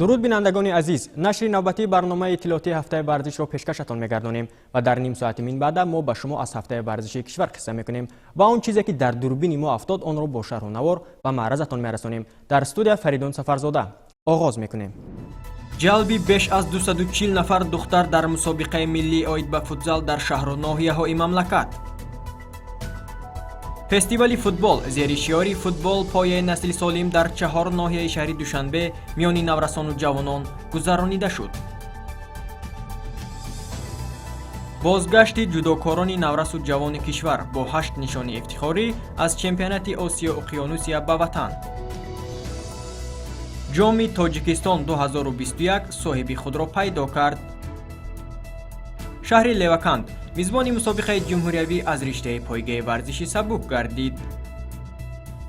درود بینندگان عزیز، نشر نوبتی برنامه اطلاعاتی هفته ورزش را پیشکشتان می‌گردانیم و در نیم ساعت من بعد ما به شما از هفته ورزشی کشور قصه می‌کنیم و اون چیزی که در دوربین ما افتاد آن را با شرح و نوار و معرضتان می‌رسانیم. در استودیو فریدون سفرزاده آغاز می‌کنیم. جلبی بیش از 240 نفر دختر در مسابقه ملی آید به فوتزال در شهر و ناحیه‌های مملکت. فستیوال فوتبال زیر شعار فوتبال پایه نسل سالم در 4 ناحیه شهر دوشنبه میان نورسان و جوانان گذرانیده شد. بازگشت جودوکاران نورس و جوان کشور با 8 نشان افتخاری از چمپیونات آسیا اقیانوسیا به وطن. جام تاجیکستان 2021 صاحب خود را پیدا کرد. شهر لیوکند میزبان مسابقه جمهوریوی از رشته پایگاه ورزشی سبک گردید.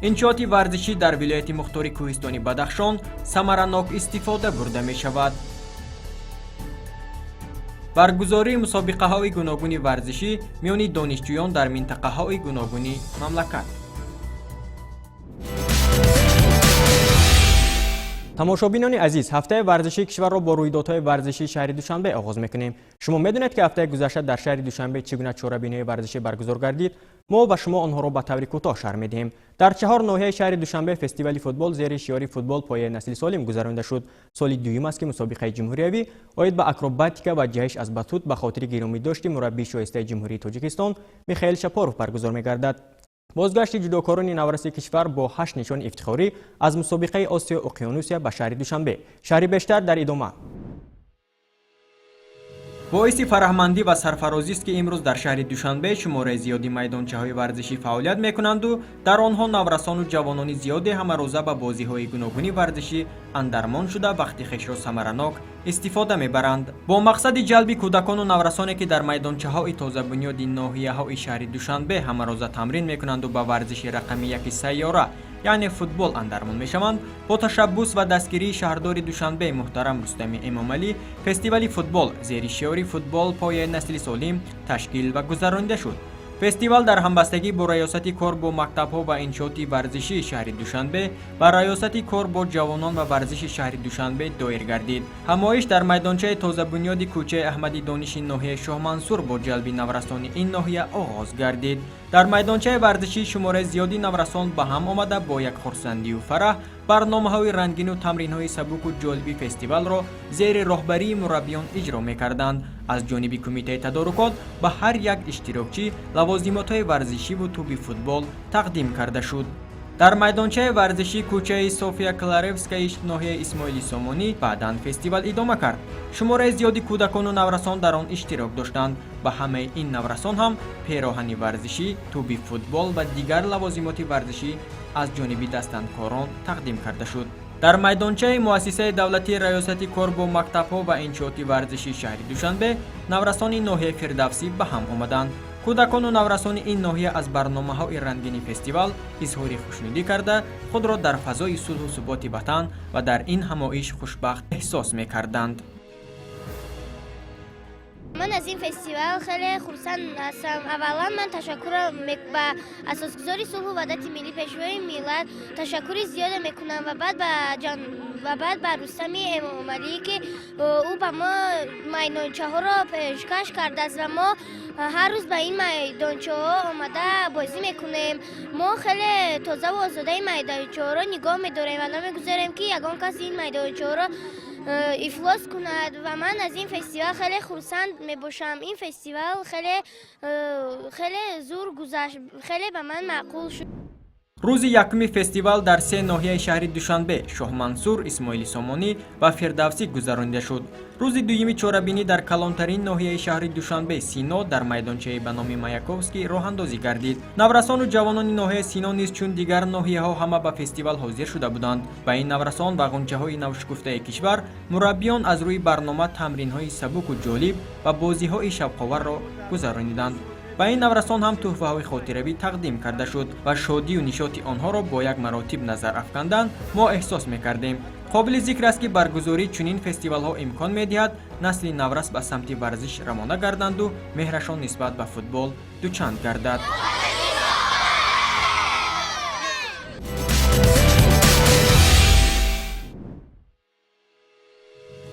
انشاءات ورزشی در ولایت مختار کوهستانی بدخشان ثمرناک استفاده برده می شود. برگزاری مسابقه های گوناگون ورزشی میان دانشجویان در منطقه های گوناگون مملکت. تماشابینان عزیز، هفته ورزشی کشور را با رویدادهای ورزشی شهر دوشنبه آغاز میکنیم. شما میدونید که هفته گذشته در شهر دوشنبه چگونه چهاربینی ورزشی برگزار گردید؟ ما به شما آنها را به طور کوتاه شرح میدهیم. در 4 ناحیه شهر دوشنبه فستیوال فوتبال زیر شعار فوتبال پایه نسل سالم گذرانده شد. سال دوم است که مسابقه جمهوریوی آید به اکروباتیکا و جهش از باتوت به خاطر گرامی داشت مربی شایسته جمهوری تاجیکستان میخائیل شاپاروف برگزار میگردد. بازگشت جودوکاران نورس کشور با 8 نشان افتخاری از مسابقه آسیا اقیانوسیا به شهر دوشنبه. شهر بیشتر در ادامه. باعث فرحمندی و سرفرازی است که امروز در شهر دوشنبه شمار زیادی میدانچه‌های ورزشی فعالیت می‌کنند و در آنها نورسان و جوانان زیادی همه روزه به بازی‌های گوناگون ورزشی اندرمان شده وقتی خویش را ثمرناک استفاده می‌برند. با مقصد جلب کودکان و نورسانی که در میدانچه‌های تازه بنیاد ناحیه‌های شهر دوشنبه همه روزه تمرین می‌کنند و به ورزش رقم 1 سیاره یعنی فوتبال اندرمان میشوند، با تشبث و دستگیری شهردار دوشنبه محترم رستم امامعلی فستیوال فوتبال زیر شعار فوتبال پایه نسل سالم تشکیل و گذرانیده شد. فستیوال در همبستگی با ریاست کار با مکتب‌ها و انشاءات ورزشی شهر دوشنبه و ریاست کار با جوانان و ورزش شهر دوشنبه دایر گردید. همایش در میدانچه تازه بنیاد کوچه احمدی دانش ناحیه شاه منصور با جلب نورسان این ناحیه آغاز گردید. در میدانچه ورزشی شمار زیادی نورسان به هم آمده با یک خرسندی و فرح برنامه‌های رنگین و تمرین‌های سبک و جالبی فستیوال را زیر راهبری مربیان اجرا می‌کردند. از جانب کمیته تدارکات به هر یک اشتراکچی لوازمات‌های ورزشی و توپ فوتبال تقدیم کرده شد. در میدانچه ورزشی کوچه سوفیا کلاروفسکای ناحیه اسماعیلی سامانی بعداً فستیوال ادامه کرد. شمار زیادی کودکان و نورسان در آن اشتراک داشتند. به همه این نورسان هم پیراهن ورزشی، توپ فوتبال و دیگر لوازمات ورزشی از جانب دستاندکاران تقدیم کرده شد. در میدانچه مؤسسه دولتی ریاست کار با مکتب‌ها و انشاءات ورزشی شهر دوشنبه نورسان ناحیه فردوسی به هم آمدند. کودکان و نورسان این ناحیه از برنامه‌های رنگین فستیوال اظهار خوشنودی کرده خود را در فضای صلح و ثبات وطن و در این همایش خوشبخت احساس می‌کردند. من از این فستیوال خیلی خرسند هستم. اولا من تشکر به اساسگذاری صلح و وحدت ملی پیشوای ملت تشکر زیاد میکنم و بعد به رستم امامعلی که او به ما میدانچه ها را پیشکش کرده است و ما هر روز به این میدانچه ها آمده بازی میکنیم. ما خیلی تازه و آزاده میدانچه ها را نگاه میداریم و نمیگذاریم که یگان کسی این میدانچه ها را افلاس کند و من از این فستیوال خیلی خرسند میباشم. این فستیوال خیلی زور گذشت، خیلی به من معقول شد. روز یکم فستیوال در 3 ناحیه شهر دوشنبه شاه منصور، اسماعیلی سامانی و فردوسی گذرانیده شد. روز دوم چهاربینی در کلانترین ناحیه شهر دوشنبه سینا در میدانچه به نام مایاکوفسکی راه اندازی گردید. نورسان و جوانان ناحیه سینا نیز چون دیگر ناحیه ها همه به فستیوال حاضر شده بودند. با این نورسان و غنچه های نوشکفته کشور مربیان از روی برنامه تمرین های سبک و جالب و بازی های شب‌خوار را گذراندند. با این نورسان هم تحفه های خاطروی تقدیم کرده شد و شادی و نشاط آنها را با یک مراتب نظر افکندن ما احساس می‌کردیم. قابل ذکر است که برگزاری چنین فستیوال ها امکان می‌دهد نسل نورس به سمت ورزش روانه گردند و مهرشان نسبت به فوتبال دوچند گردد.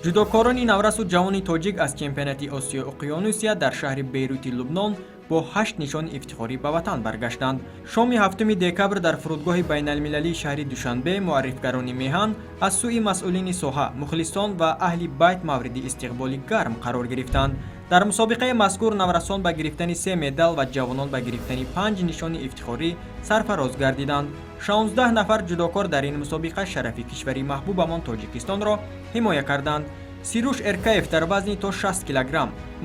ҷудокорони наврасу ҷавони тоҷик аз чемпионати осиёи уқёнусия дар шаҳри бейрути лубнон бо 8 нишони ифтихорӣ ба ватан баргаштанд. шоми 7 декабр дар фурудгоҳи байналмилалии шаҳри душанбе муаррифгарони меҳан аз сӯи масъулини соҳа, мухлисон ва аҳли байт мавриди истиқболи гарм қарор гирифтанд. дар мусобиқаи мазкур наврасон ба гирифтани 3 медал ва ҷавонон ба гирифтани 5 нишони ифтихорӣ сарфароз гардиданд. 16 нафар ҷудокор дар ин мусобиқа шарафи кишвари маҳбубамон тоҷикистонро ҳимоя карданд. сируш эркаев дар вазни то 60 кг,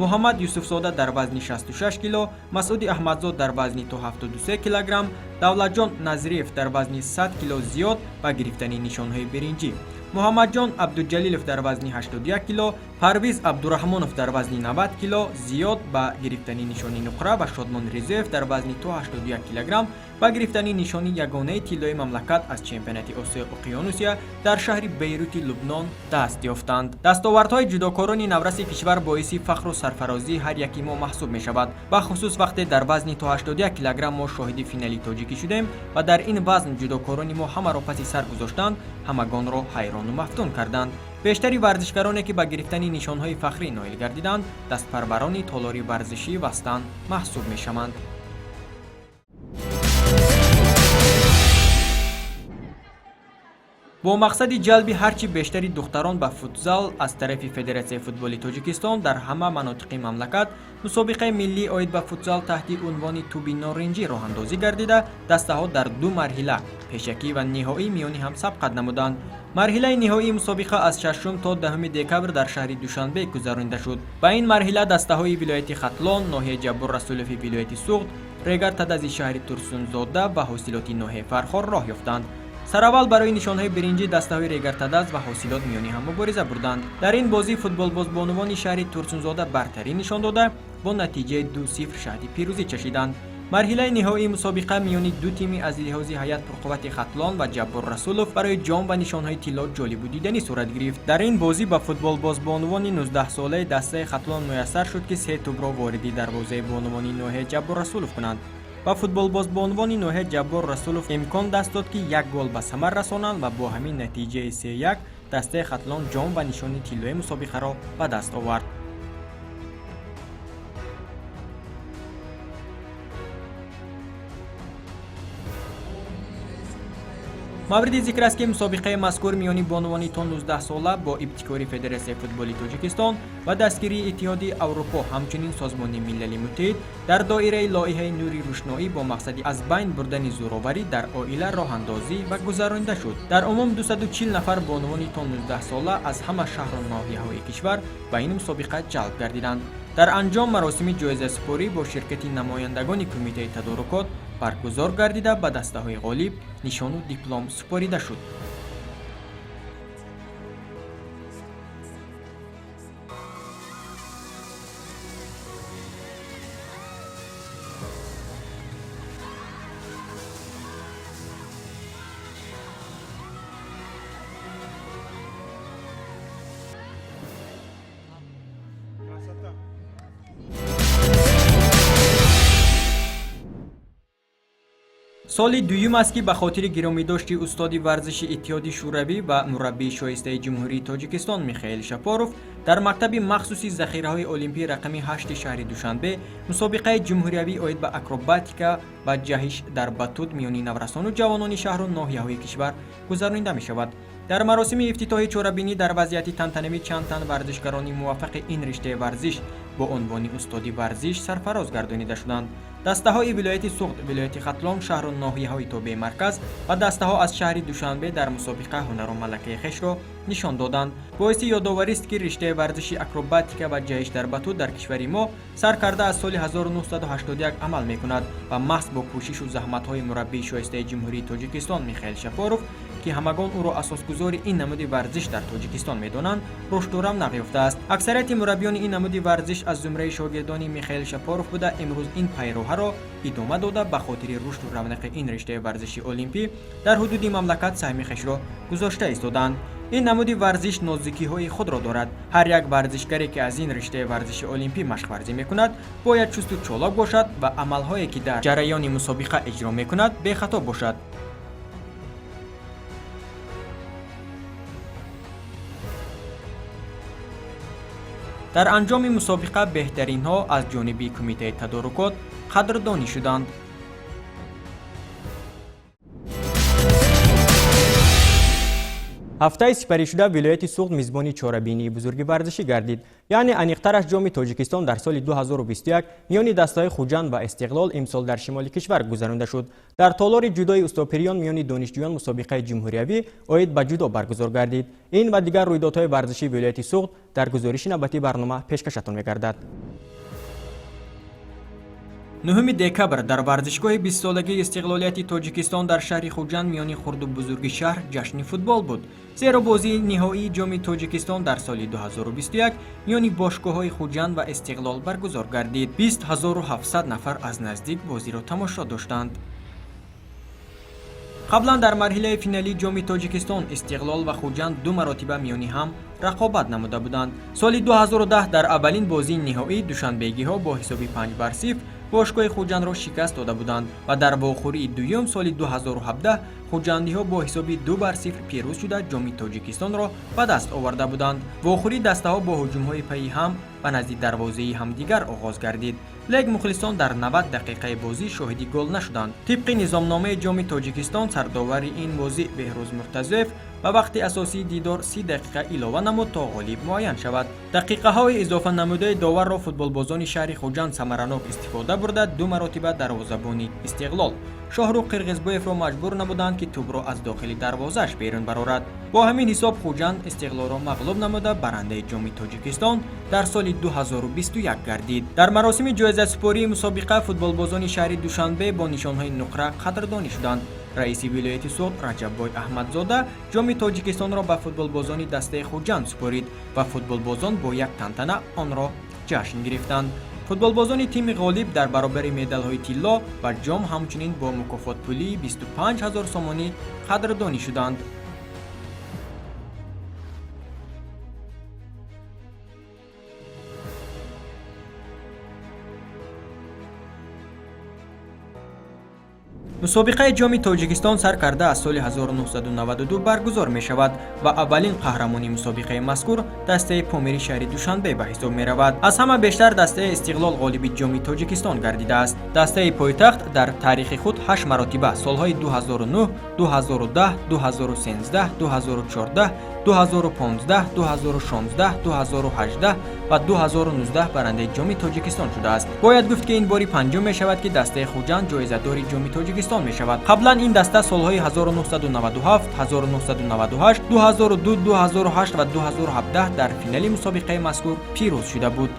муҳаммад юсуфзода дар вазни 66 кг, масъуди аҳмадзод дар вазни то 73 кг, давлатҷон назириев дар вазни 100 кг зиёд ба гирифтани нишонҳои биринҷӣ, муҳаммадҷон абдуҷалилов дар вазни 81 кг, парвиз абдураҳмонов дар вазни 90 кг зиёд ба гирифтани нишони нуқра ва шодмон ризоев дар вазни то 81 кг ба гирифтани нишони ягонаи тиллои мамлакат аз чемпионати осиёи уқёнусия дар шаҳри бейрути лубнон даст ёфтанд. дастовардҳои ҷудокорони навраси кишвар боиси фахру сарфарозии ҳар яки мо маҳсуб мешавад, бахусус вақте дар вазни то 81 кг мо шоҳиди финали тоҷикӣ шудем ва дар ин вазн ҷудокорони мо ҳамаро паси сар гузоштанд, ҳамагонро ҳайрону мафтун карданд. бештари варзишгароне ки ба гирифтани нишонҳои фахрӣ ноил гардиданд, дастпарварони толори варзишӣ вастан маҳсуб мешаванд. бо мақсади ҷалби ҳарчи бештари духтарон ба футзал аз тарафи Федератсияи футболи Тоҷикистон дар ҳама манотиқи мамлакат мусобиқаи миллии оид ба футзал таҳти унвони туби норинҷӣ роҳандозӣ гардида, дастаҳо дар 2 марҳила пешакӣ ва ниҳоӣ миёни ҳам сабқат намуданд. марҳилаи ниҳоии мусобиқа аз 6 то 10 декабр дар шаҳри Душанбе гузаронида шуд. ба ин марҳила дастаҳои вилояти Хатлон, ноҳияи Ҷаббур Расулови вилояти Суғд, Регар Тадази шаҳри Турсунзода ва ҳосилоти ноҳияи Фархор роҳ ёфтанд. сараввал барои нишонҳои биринҷӣ дастаҳои Регартадаз ва ҳосилот миёни ҳам мубориза бурданд. дар ин бозӣ футболбозбонувони шаҳри Турсунзода бартарӣ нишон дода, бо натиҷаи 2-0 шаҳди пирӯзӣ чашиданд. марҳилаи ниҳоии мусобиқа миёни ду тими аз лиҳози ҳайат пурқуввати Хатлон ва Ҷаббур Расулов барои ҷом ва нишонҳои тилло ҷолибу диданӣ сурат гирифт. дар ин бозӣ ба футболбозбонувони 19-солаи дастаи Хатлон муяссар шуд ки 3 тӯбро воридӣ дарвозаи бонувони ноҳияи Ҷаббур Расулов кунанд. ба футболбозбонувони ноҳияи Ҷаббур Расулов имкон даст дод ки 1 гол ба самар расонанд ва бо ҳамин натиҷаи 3-1 дастаи Хатлон ҷом ва нишони тиллои мусобиқаро ба даст овард. мавриди зикр аст ки мусобиқаи мазкур миёни бонувони то 19-сола бо ибтикори Федератсияи футболи Тоҷикистон ва дастгирии Иттиҳоди Аврупо ҳамчунин Созмони Милали Муттаҳид дар доираи лоиҳаи Нури Рӯшноӣ бо мақсади аз байн бурдани зӯроварӣ дар оила роҳандозӣ ва гузаронида шуд. дар умум 240 нафар бонувони то 19-сола аз ҳама шаҳру ноҳияҳои кишвар ба ин мусобиқа ҷалб гардиданд. дар анҷом маросими ҷоизасупорӣ бо ширкати намояндагони кумитаи тадорукот баргузор гардида ба дастаҳои ғолиб нишону диплом супорида шуд. соли дуюм аст ки ба хотири гиромидошти устоди варзиши Иттиҳоди шӯравӣ ва мураббии шоистаи ҷумҳурии Тоҷикистон Михаил Шапоров дар мактаби махсуси захираҳои олимпии рақами 8 шаҳри Душанбе мусобиқаи ҷумҳуриявӣ оид ба акробатика ва ҷаҳиш дар батут миёни наврасону ҷавонони шаҳру ноҳияҳои кишвар гузаронида мешавад. дар маросими ифтитоҳи чорабинӣ дар вазъияти тантанавӣ чанд тан варзишгарони муваффақи ин риштаи варзиш бо унвони устоди варзиш сарфароз гардонида шуданд. дастаҳои вилояти Суғд, вилояти Хатлон, шаҳру ноҳияҳои тобеи марказ ва дастаҳо аз шаҳри Душанбе дар мусобиқа ҳунару малакаи хешро нишон доданд. боиси ёдоварист ки риштаи варзиши акробатика ва ҷаҳиш дар батут дар кишвари мо сар карда аз соли 1981 амал мекунад ва маҳз бо кӯшишу заҳматҳои мураббии шоистаи ҷумҳурии Тоҷикистон Михаил Шапоров ки ҳамагон ӯро асосгузори ин намуди варзиш дар Тоҷикистон медонанд, рушду равнақ ёфтааст. аксарияти мураббиёни ин намуди варзиш аз зумраи шогирдони Михаил Шапоров буда имрӯз ин пайроҳаро идома дода ба хотири рушду равнақи ин риштаи варзиши олимпӣ дар ҳудуди мамлакат саҳми хешро гузошта истоданд. ин намуди варзиш нозикиҳои худро дорад. ҳар як варзишгаре ки аз ин риштаи варзиши олимпӣ машқварзӣ мекунад, бояд чусту чолок бошад ва амалҳое ки дар ҷараёни мусобиқа иҷро мекунад бехато бошад. дар анҷоми мусобиқа беҳтаринҳо аз ҷониби кумитаи тадорукот қадрдонӣ шуданд. ҳафтаи сипаришуда вилояти суғд мизбони чорабинии бузурги варзишӣ гардид. яъне аниқтараш ҷоми Тоҷикистон дар соли 2021 миёни дастаҳои Хуҷанд ва Истиқлол имсол дар шимоли кишвар гузаронда шуд. дар толори ҷудои устопириён миёни донишҷӯён мусобиқаи ҷумҳуриявӣ оид ба ҷудо баргузор гардид. ин ва дигар рӯйдодҳои варзишии вилояти суғд дар гузориши навбатии барнома пешкашатон мегардад. 9 декабр дар варзишгоҳи 20-солагии истиқлолияти Тоҷикистон дар шаҳри Хуҷанд миёни хурду бузурги шаҳр ҷашни футбол буд. зеро бозии ниҳоии ҷоми Тоҷикистон дар соли 2021 миёни бошгоҳҳои Хуҷанд ва Истиқлол баргузор гардид. 20700 нафар аз наздик бозиро тамошо доштанд. қаблан дар марҳилаи финалии ҷоми Тоҷикистон Истиқлол ва Хуҷанд ду маротиба миёни ҳам рақобат намуда буданд. соли 2010 дар аввалин бозии ниҳоӣ душанбегиҳо бо ҳисоби 5-0 бошгоҳи Хуҷандро шикаст дода буданд ва дар вохӯрии дуюм соли 2017 хуҷандиҳо бо ҳисоби 2-0 пирӯз шуда ҷоми Тоҷикистонро ба даст оварда буданд. вохӯрии дастаҳо бо ҳуҷумҳои пайи ҳам ба назди дарвозаи ҳамдигар оғоз гардид. лек мухлисон дар 90 дақиқаи бозӣ шоҳиди гол нашуданд. тибқи низомномаи ҷоми Тоҷикистон сардовари ин бозӣ Беҳрӯз Муртазоев ба вақти асосии дидор 30 дақиқа илова намуд то ғолиб муайян шавад. дақиқаҳои изофанамудаи доварро футболбозони шаҳри Хуҷанд самаранок истифода бурда ду маротиба дарвозабони Истиқлол Шоҳрух Қирғизбоевро маҷбур намуданд ки тӯбро аз дохили дарвозааш берун барорад. бо ҳамин ҳисоб Хуҷанд Истиқлолро мағлуб намуда барандаи ҷоми Тоҷикистон дар соли 2021 гардид. дар маросими ҷоизасупории мусобиқа футболбозони шаҳри Душанбе бо нишонҳои нуқра қадрдонӣ шуданд. раиси вилояти суғд Раҷаббой Аҳмадзода ҷоми Тоҷикистонро ба футболбозони дастаи Хуҷанд супорид ва футболбозон бо як тантана онро ҷашн гирифтанд. футболбозони тими ғолиб дар баробари медалҳои тилло ва ҷом ҳамчунин бо мукофотпулии 25 000 сомонӣ қадрдонӣ шуданд. мусобиқаи ҷоми Тоҷикистон сар карда аз соли 1992 баргузор мешавад ва аввалин қаҳрамони мусобиқаи мазкур дастаи помири шаҳри Душанбе ба ҳисоб меравад. аз ҳама бештар дастаи Истиқлол ғолиби ҷоми Тоҷикистон гардидааст. дастаи пойтахт дар таърихи худ 8 маротиба солҳои 2009, 2010, 2013, 2014, 2015, 2016, 2018 ва 2019 барандаи ҷоми Тоҷикистон шудааст. бояд гуфт ки ин бори панҷум мешавад ки дастаи Хуҷанд ҷоизадори ҷоми Тоҷикистон мешавад. қаблан ин даста солҳои 1997, 1998, 2002, 2008 ва 2017 дар финали мусобиқаи мазкур пирӯз шуда буд.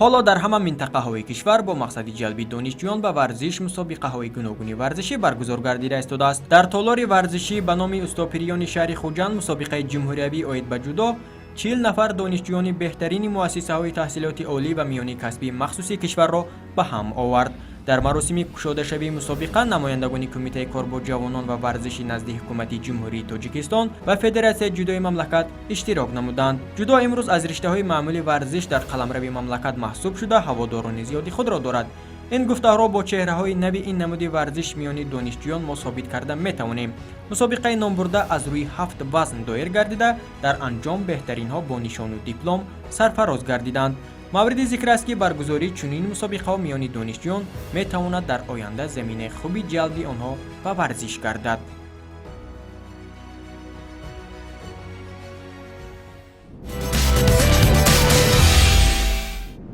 ҳоло дар ҳама минтақаҳои кишвар бо мақсади ҷалби донишҷӯён ба варзиш мусобиқаҳои гуногуни варзишӣ баргузор гардида истодааст. дар толори варзишӣ ба номи устопириёни шаҳри Хуҷанд мусобиқаи ҷумҳуриявӣ оид ба ҷудо 40 нафар донишҷӯёни беҳтарини муассисаҳои таҳсилоти олӣ ва миёни касбии махсуси кишварро ба ҳам овард. дар маросими кушодашавии мусобиқа намояндагони кумитаи кор бо ҷавонон ва варзиши назди ҳукумати ҷумҳурии Тоҷикистон ва федератсияи ҷудои мамлакат иштирок намуданд. ҷудо имрӯз аз риштаҳои маъмули варзиш дар қаламрави мамлакат маҳсуб шуда ҳаводорони зиёди худро дорад. ин гуфтаҳоро бо чеҳраҳои нави ин намуди варзиш миёни донишҷӯён мо собит карда метавонем. мусобиқаи номбурда аз рӯи 7 вазн доир гардида дар анҷом беҳтаринҳо бо нишону диплом сарфароз гардиданд. мавриди зикр аст ки баргузории чунин мусобиқаҳо миёни донишҷӯён метавонад дар оянда заминаи хуби ҷалби онҳо ба варзиш гардад.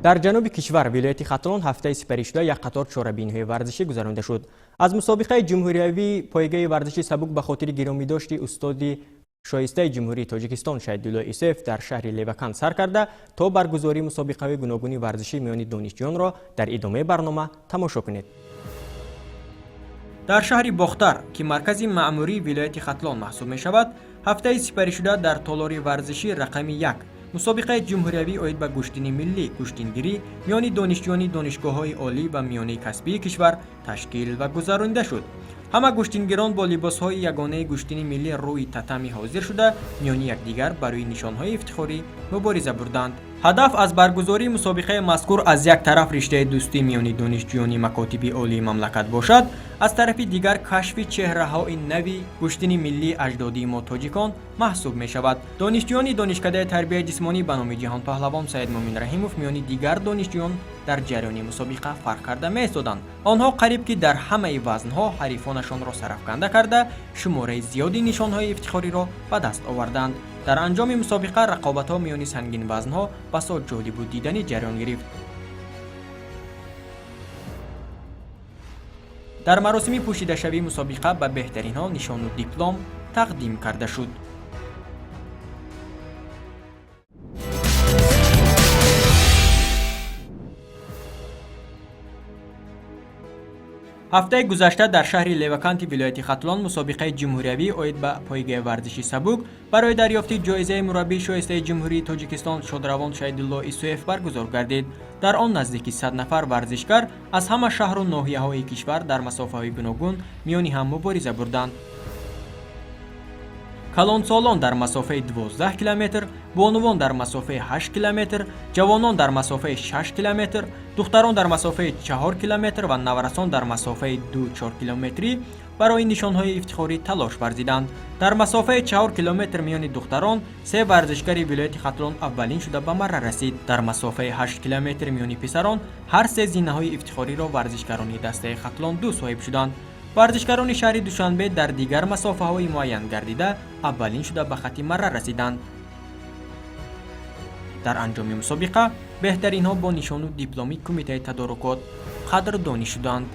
дар ҷануби кишвар вилояти Хатлон ҳафтаи сипаришуда як қатор чорабиниҳои варзишӣ гузаронда шуд. аз мусобиқаи ҷумҳуриявӣ пойгаи варзиши сабук ба хотири гиромидошти устоди шоистаи ҷумҳурии Тоҷикистон Шаҳидулло Исоев дар шаҳри Левакан сар карда то баргузории мусобиқаҳои гуногуни варзишӣ миёни донишҷӯёнро дар идомаи барнома тамошо кунед. дар шаҳри Бохтар ки маркази маъмурии вилояти Хатлон маҳсуб мешавад, ҳафтаи сипаришуда дар толори варзиши рақами 1 мусобиқаи ҷумҳуриявӣ оид ба гӯштини миллӣ гӯштингирӣ миёни донишҷӯёни донишгоҳҳои олӣ ва миёнаи касбии кишвар ташкил ва гузаронида шуд. ҳама гӯштингирон бо либосҳои ягонаи гӯштини миллӣ рӯи татами ҳозир шуда миёни якдигар барои нишонҳои ифтихорӣ мубориза бурданд. ҳадаф аз баргузории мусобиқаи мазкур аз як тараф риштаи дӯстии миёни донишҷӯёни макотиби олии мамлакат бошад, аз тарафи дигар кашфи чеҳраҳои нави куштини миллии аҷдодии мо тоҷикон маҳсуб мешавад. Донишҷӯёни донишкадаи тарбияи ҷисмонӣ ба номи ҷаҳонпаҳлавон Саид Муъмин Раҳимов миёни дигар донишҷӯён дар ҷараёни мусобиқа фарқ карда меистоданд. Онҳо қариб ки дар ҳамаи вазнҳо ҳарифонашонро сарафканда карда, шумораи зиёди нишонҳои ифтихориро ба даст оварданд. дар анҷоми мусобиқа рақобатҳо миёни сангинвазнҳо басо ҷолибу диданӣ ҷараён гирифт. дар маросими пӯшидашавии мусобиқа ба беҳтаринҳо нишону диплом тақдим карда шуд. ҳафтаи гузашта дар шаҳри Леваканти вилояти Хатлон мусобиқаи ҷумҳуриявӣ оид ба поигаи варзиши сабук барои дарёфти ҷоизаи мураббии шоистаи ҷумҳурии Тоҷикистон Шодравон Шайдулло Исуев баргузор гардид. дар он наздики 100 нафар варзишгар аз ҳама шаҳру ноҳияҳои кишвар дар масофаҳои гуногун миёни ҳам мубориза бурданд. калонсолон дар масофаи 12 километр, бонувон дар масофаи 8 километр, ҷавонон дар масофаи 6 километр, духтарон дар масофаи 4 километр ва наварасон дар масофаи 2-4 километрӣ барои нишонҳои ифтихорӣ талош варзиданд. дар масофаи 4 километр миёни духтарон 3 варзишгари вилояти Хатлон аввалин шуда ба марра расид. дар масофаи 8 километр миёни писарон ҳар 3 зинаҳои ифтихориро варзишгарони дастаи Хатлон 2 соҳиб шуданд. варзишгарони шаҳри Душанбе дар дигар масофаҳои муайян гардида аввалин шуда ба хати марра расиданд. дар анҷоми мусобиқа беҳтаринҳо бо нишону дипломи кумитаи тадорукот қадрдонӣ шуданд.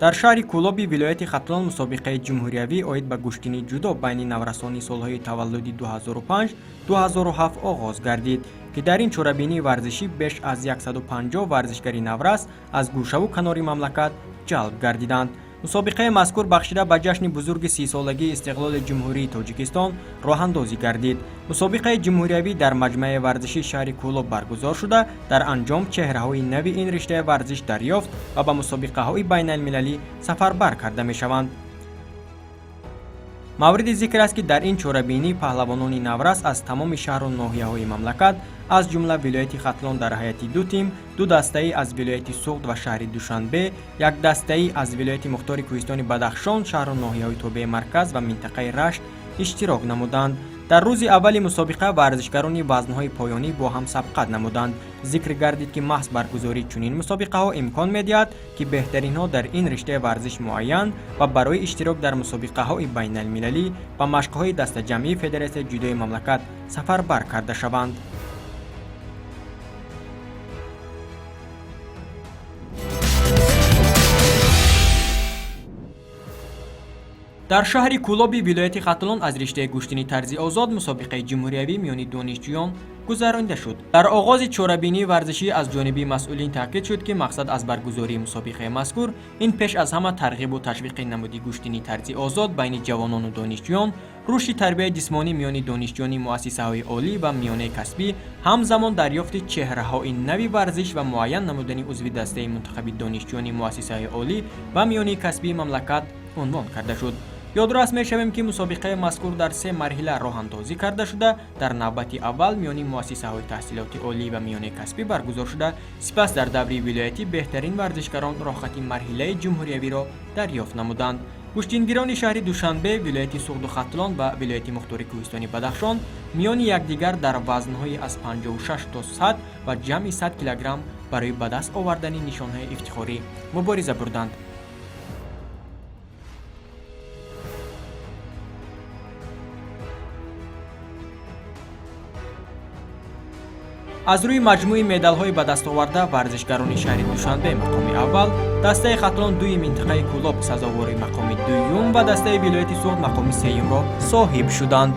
дар шаҳри Кӯлоби вилояти Хатлон мусобиқаи ҷумҳуриявӣ оид ба гӯштини ҷудо байни наврасони солҳои таваллуди 2005-2007 оғоз гардид, ки дар ин чорабинии варзишӣ беш аз 150 варзишгари наврас аз гӯшаву канори мамлакат ҷалб гардиданд. мусобиқаи мазкур бахшида ба ҷашни бузурги 30-солагии истиқлоли ҷумҳурии Тоҷикистон роҳандозӣ гардид. мусобиқаи ҷумҳуриявӣ дар маҷмаи варзиши шаҳри Кӯлоб баргузор шуда, дар анҷом чеҳраҳои нави ин риштаи варзиш дарёфт ва ба мусобиқаҳои байналмилалӣ сафарбар карда мешаванд. мавриди зикр аст, ки дар ин чорабинӣ паҳлавонони наврас аз тамоми шаҳру ноҳияҳои мамлакат, аз ҷумла вилояти Хатлон дар ҳайати 2 тим, 2 дастаи аз вилояти Суғд ва шаҳри Душанбе, 1 дастаи аз вилояти Мухтори Кӯҳистони Бадахшон, шаҳру ноҳияҳои тобеи марказ ва минтақаи Рашт иштирок намуданд. дар рӯзи аввали мусобиқа варзишгарони вазнҳои поёнӣ бо ҳам сабқат намуданд. зикр гардид, ки маҳз баргузории чунин мусобиқаҳо имкон медиҳад, ки беҳтаринҳо дар ин риштаи варзиш муайян ва барои иштирок дар мусобиқаҳои байналмилалӣ ба машқҳои дастаҷамъии Федератсияи ҷудои мамлакат сафарбар карда шаванд. дар шаҳри Кӯлоби вилояти Хатлон аз риштаи гӯштини тарзи озод мусобиқаи ҷумҳуриявӣ миёни донишҷӯён гузаронида шуд. дар оғози чорабинии варзишӣ аз ҷониби масъулин таъкид шуд, ки мақсад аз баргузории мусобиқаи мазкур ин пеш аз ҳама тарғибу ташвиқи намуди гӯштини тарзи озод байни ҷавонону донишҷӯён, рушди тарбияи ҷисмонӣ миёни донишҷӯёни муассисаҳои олӣ ва миёнаи касбӣ, ҳамзамон дарёфти чеҳраҳои нави варзиш ва муайян намудани узви дастаи мунтахаби донишҷӯёни муассисаҳои олӣ ва миёнаи касбии мамлакат унвон карда шуд. ёдрас мешавем, ки мусобиқаи мазкур дар 3 марҳила роҳандозӣ карда шуда, дар навбати аввал миёни муассисаҳои таҳсилоти олӣ ва миёнаи касбӣ баргузор шуда, сипас дар даври вилоятӣ беҳтарин варзишгарон роҳхати марҳилаи ҷумҳуриявиро дарёфт намуданд. гӯштингирони шаҳри Душанбе, вилояти Суғду Хатлон ва вилояти Мухтори Кӯҳистони Бадахшон миёни якдигар дар вазнҳои аз 56 то 100 ва ҷамъи 100 килограмм барои ба даст овардани нишонҳои ифтихорӣ мубориза бурданд. аз рӯи маҷмӯи медалҳои ба дастоварда варзишгарони шаҳри Душанбе мақоми аввал, дастаи Хатлон 2-и минтақаи Кӯлоб сазовори мақоми 2-юм ва дастаи вилояти Суғд мақоми 3-юмро соҳиб шуданд.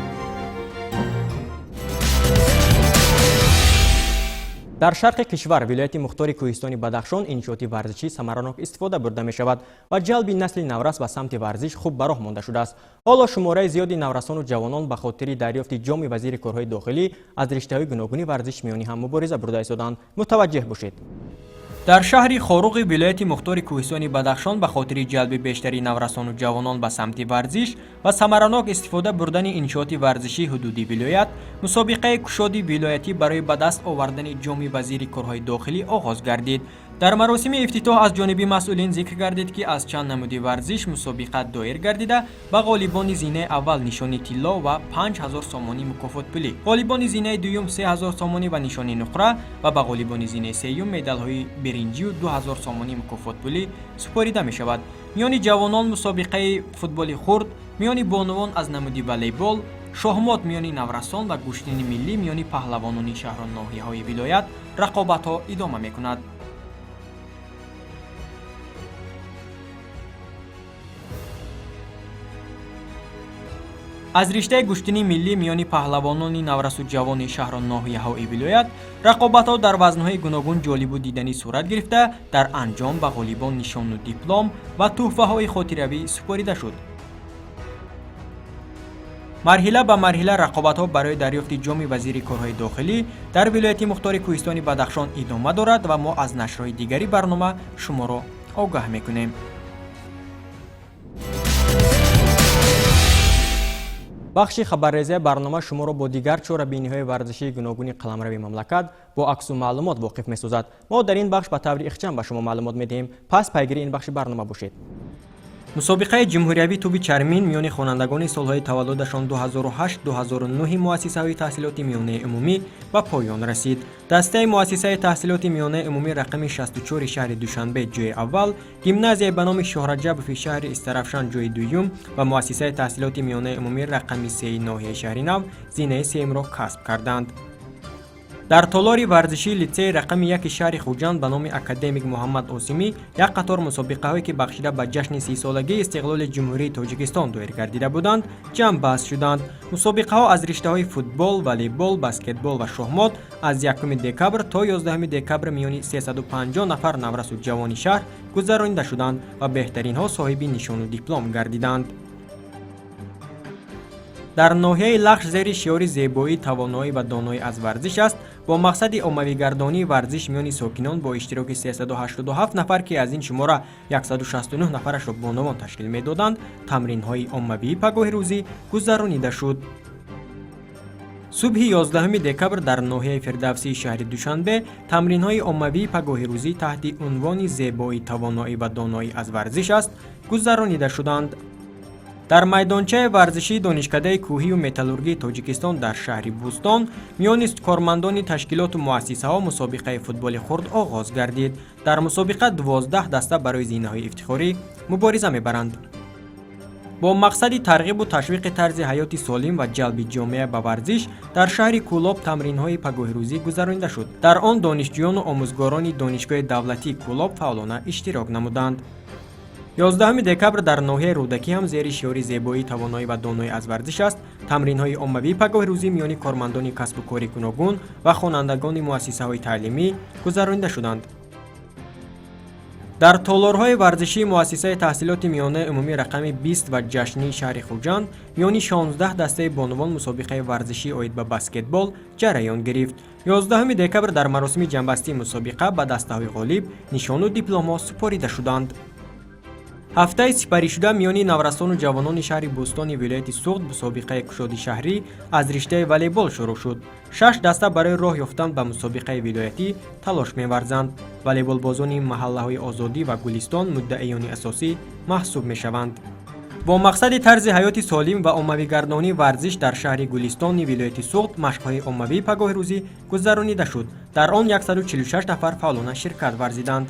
дар шарқи кишвар вилояти мухтори кӯҳистони бадахшон иншооти варзишӣ самаранок истифода бурда мешавад ва ҷалби насли наврас ба самти варзиш хуб ба роҳ монда шудааст. ҳоло шумораи зиёди наврасону ҷавонон ба хотири дарёфти ҷоми вазири корҳои дохилӣ аз риштаҳои гуногуни варзиш миёни ҳам мубориза бурда истоданд. мутаваҷҷеҳ бошед. дар шаҳри хоруғи вилояти мухтори кӯҳистони бадахшон ба хотири ҷалби бештари наврасону ҷавонон ба самти варзиш ва самаранок истифода бурдани иншооти варзиши ҳудуди вилоят мусобиқаи кушоди вилоятӣ барои ба даст овардани ҷоми вазири корҳои дохилӣ оғоз гардид. дар маросими ифтитоҳ аз ҷониби масъулин зикр гардид ки аз чанд намуди варзиш мусобиқа доир гардида ба ғолибони зинаи аввал нишони тилло ва 5000 сомонӣ мукофот пулӣ, ғолибони зинаи дуюм 3000 сомонӣ ва нишони нуқра ва ба ғолибони зинаи сеюм медалҳои биринҷию 2000 сомонӣ мукофот пулӣ супорида мешавад. миёни ҷавонон мусобиқаи футболи хурд, миёни бонувон аз намуди волейбол, шоҳмот миёни наврасон ва гӯштини миллӣ миёни паҳлавонони шаҳру ноҳияҳои вилоят рақобатҳо идома мекунад. аз риштаи гӯштини миллӣ миёни паҳлавонони наврасу ҷавони шаҳру ноҳияҳои вилоят рақобатҳо дар вазнҳои гуногун ҷолибу диданӣ сурат гирифта дар анҷом ба ғолибон нишону диплом ва тӯҳфаҳои хотиравӣ супорида шуд. марҳила ба марҳила рақобатҳо барои дарёфти ҷоми вазири корҳои дохилӣ дар вилояти мухтори кӯҳистони бадахшон идома дорад ва мо аз нашрҳои дигари барнома шуморо огаҳ мекунем. бахши хабаррезаи барнома шуморо бо дигар чорабиниҳои варзишии гуногуни қаламрави мамлакат бо аксу маълумот воқиф месозад. мо дар ин бахш ба таври ихчам ба шумо маълумот медиҳем. пас пайгири ин бахши барнома бошед. мусобиқаи ҷумҳуриявии туби чармин миёни хонандагони солҳои таваллудашон 2008-2009 муассисаҳои таҳсилоти миёнаи умумӣ ба поён расид. дастаи муассисаи таҳсилоти миёнаи умумӣ рақами 64 шаҳри душанбе ҷойи аввал, гимназияи ба номи шоҳраҷабови шаҳри истарафшан ҷойи дуюм ва муассисаи таҳсилоти миёнаи умумӣ рақами 3 ноҳияи шаҳри нав зинаи сеюмро касб карданд. дар толори варзиши литсеи рақами 1 шаҳри хуҷанд ба номи академик муҳаммад осимӣ як қатор мусобиқаҳое ки бахшида ба ҷашни 30-солагии истиқлоли ҷумҳурии тоҷикистон доир гардида буданд ҷамъбаст шуданд. мусобиқаҳо аз риштаҳои футбол, волейбол, баскетбол ва шоҳмот аз 1 декабр то 11 декабр миёни 350 нафар наврасу ҷавони шаҳр гузаронида шуданд ва беҳтаринҳо соҳиби нишону диплом гардиданд. дар ноҳияи лахш зери шиёри зебоӣ, тавоноӣ ва доноӣ аз варзиш аст бо мақсади оммавигардонии варзиш миёни сокинон бо иштироки 387 нафар ки аз ин шумора 169 нафарашро бонувон ташкил медоданд тамринҳои оммавии пагоҳи рӯзӣ гузаронида шуд. субҳи 11 декабр дар ноҳияи фирдавсии шаҳри душанбе тамринҳои оммавии пагоҳи рӯзӣ таҳти унвони зебоӣ, тавоноӣ ва доноӣ аз варзиш аст гузаронида шуданд. дар майдончаи варзишии донишкадаи кӯҳию металлургии тоҷикистон дар шаҳри бӯстон миёни кормандони ташкилоту муассисаҳо мусобиқаи футболи хурд оғоз гардид. дар мусобиқа 12 даста барои зинаҳои ифтихорӣ мубориза мебаранд. бо мақсади тарғибу ташвиқи тарзи ҳаёти солим ва ҷалби ҷомеа ба варзиш дар шаҳри кӯлоб тамринҳои пагоҳирӯзӣ гузаронида шуд. дар он донишҷӯёну омӯзгорони донишгоҳи давлатии кӯлоб фаъолона иштирок намуданд. 11 декабр дар ноҳияи рӯдакӣ ҳам зери шиёри зебоӣ, тавоноӣ ва доноӣ аз варзиш аст тамринҳои оммавии пагоҳирӯзӣ миёни кормандони касбу кори гуногун ва хонандагони муассисаҳои таълимӣ гузаронида шуданд. дар толорҳои варзишии муассисаи таҳсилоти миёнаи умумӣ рақами 20 ва ҷашнии шаҳри хуҷанд миёни 16 дастаи бонувон мусобиқаи варзишӣ оид ба баскетбол ҷараён гирифт. 11 декабр дар маросими ҷамъбастии мусобиқа ба дастаҳои ғолиб нишону дипломҳо супорида шуданд. ҳафтаи сипаришуда миёни наврасону ҷавонони шаҳри бӯстони вилояти суғд мусобиқаи кушоди шаҳрӣ аз риштаи волейбол шурӯъ шуд. 6 даста барои роҳ ёфтан ба мусобиқаи вилоятӣ талош меварзанд. волейболбозони маҳаллаҳои озодӣ ва гулистон муддаиёни асосӣ маҳсуб мешаванд. бо мақсади тарзи ҳаёти солим ва оммавигардонии варзиш дар шаҳри гулистони вилояти суғд машқҳои оммавии пагоҳирӯзӣ гузаронида шуд. дар он 146 нафар фаъолона ширкат варзиданд.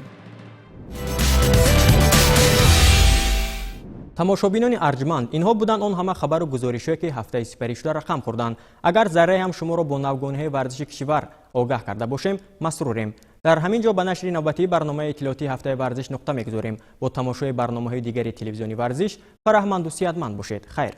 тамошобинони арҷманд, инҳо буданд он ҳама хабару гузоришҳое ки ҳафтаи сипаришуда рақам хӯрданд. агар зарраи ҳам шуморо бо навгониҳои варзиши кишвар огаҳ карда бошем, масрурем. дар ҳамин ҷо ба нашри навбатии барномаи иттилоотии ҳафтаи варзиш нуқта мегузорем. бо тамошои барномаҳои дигари телевизиони варзиш фароҳманду сиҳатманд бошед. хайр.